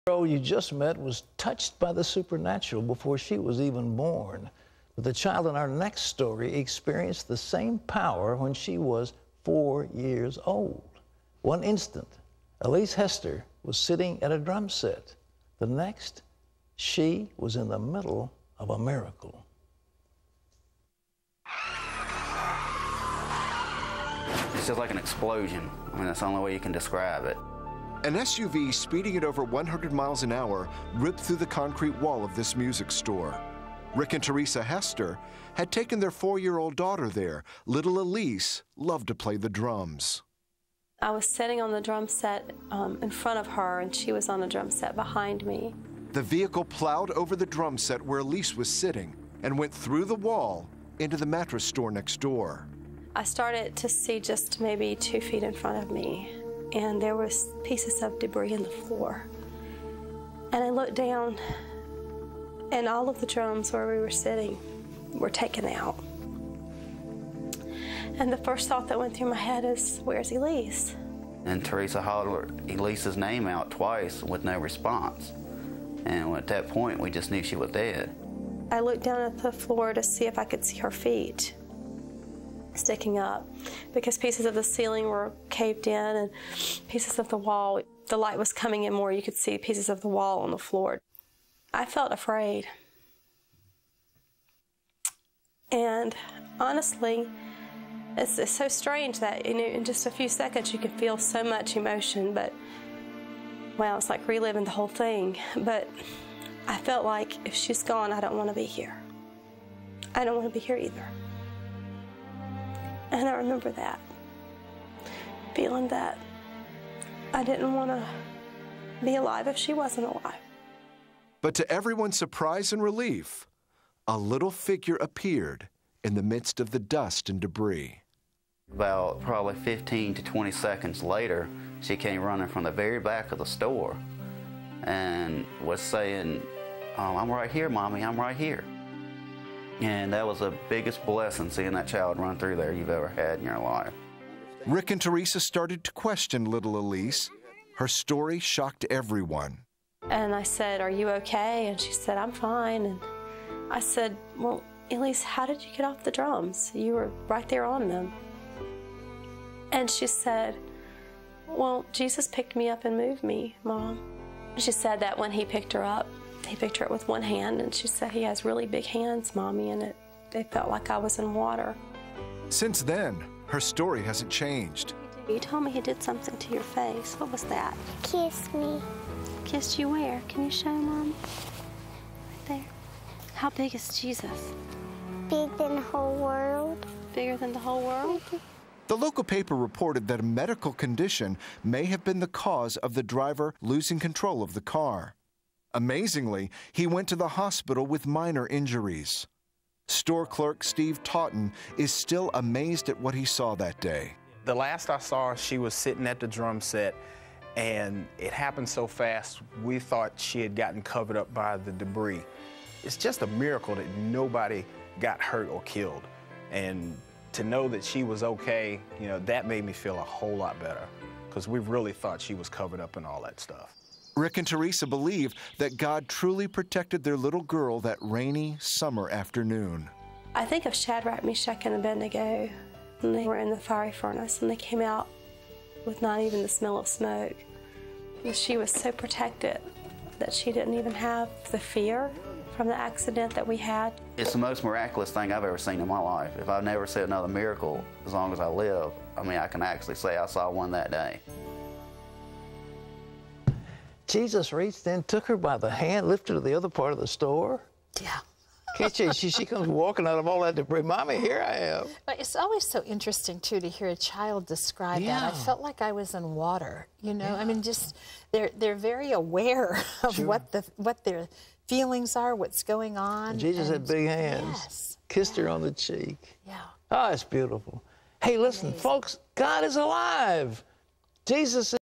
Girl you just met was touched by the supernatural before she was even born. But the child in our next story experienced the same power when she was 4 years old. One instant, Elise Hester was sitting at a drum set. The next, she was in the middle of a miracle. It's just like an explosion. I mean, that's the only way you can describe it. An SUV speeding at over 100 miles an hour ripped through the concrete wall of this music store. Rick and Teresa Hester had taken their 4-year-old daughter there. Little Elise loved to play the drums. I was sitting on the drum set in front of her, and she was on the drum set behind me. The vehicle plowed over the drum set where Elise was sitting and went through the wall into the mattress store next door. I started to see just maybe 2 feet in front of me, and there was pieces of debris in the floor. And I looked down, and all of the drums where we were sitting were taken out. And the first thought that went through my head is, where's Elise? And Teresa hollered Elise's name out twice with no response. And at that point, we just knew she was dead. I looked down at the floor to see if I could see her feet sticking up, because pieces of the ceiling were caved in and pieces of the wall. The light was coming in more. You could see pieces of the wall on the floor. I felt afraid. And honestly, it's so strange that in just a few seconds you can feel so much emotion, but wow, it's like reliving the whole thing. But I felt like if she's gone, I don't want to be here. I don't want to be here either. And I remember that, feeling that I didn't want to be alive if she wasn't alive. But to everyone's surprise and relief, a little figure appeared in the midst of the dust and debris. About probably 15 to 20 seconds later, she came running from the very back of the store and was saying, I'm right here, Mommy, I'm right here. And that was the biggest blessing, seeing that child run through there you've ever had in your life. Rick and Teresa started to question little Elise. Her story shocked everyone. And I said, are you okay? And she said, I'm fine. And I said, well, Elise, how did you get off the drums? You were right there on them. And she said, well, Jesus picked me up and moved me, Mom. She said that when he picked her up with one hand, and she said, he has really big hands, Mommy, and it felt like I was in water. Since then, her story hasn't changed. You told me he did something to your face. What was that? Kissed me. Kissed you where? Can you show, Mom? Right there. How big is Jesus? Bigger than the whole world. Bigger than the whole world? The local paper reported that a medical condition may have been the cause of the driver losing control of the car. Amazingly, he went to the hospital with minor injuries. Store clerk Steve Totten is still amazed at what he saw that day. The last I saw her, she was sitting at the drum set, and it happened so fast, we thought she had gotten covered up by the debris. It's just a miracle that nobody got hurt or killed. And to know that she was okay, you know, that made me feel a whole lot better, because we really thought she was covered up and all that stuff. Rick and Teresa believe that God truly protected their little girl that rainy summer afternoon. I think of Shadrach, Meshach, and Abednego, and they were in the fiery furnace, and they came out with not even the smell of smoke. And she was so protected that she didn't even have the fear from the accident that we had. It's the most miraculous thing I've ever seen in my life. If I've never seen another miracle as long as I live, I mean, I can actually say I saw one that day. Jesus reached in, took her by the hand, lifted her to the other part of the store. Yeah. Can't you? She comes walking out of all that debris. Mommy, here I am. But it's always so interesting, too, to hear a child describe that. I felt like I was in water, you know? I mean, just, they're very aware of what their feelings are, what's going on. And Jesus had big hands. Yes. Kissed her on the cheek. Yeah. Oh, it's beautiful. Hey, listen, folks, God is alive. Jesus is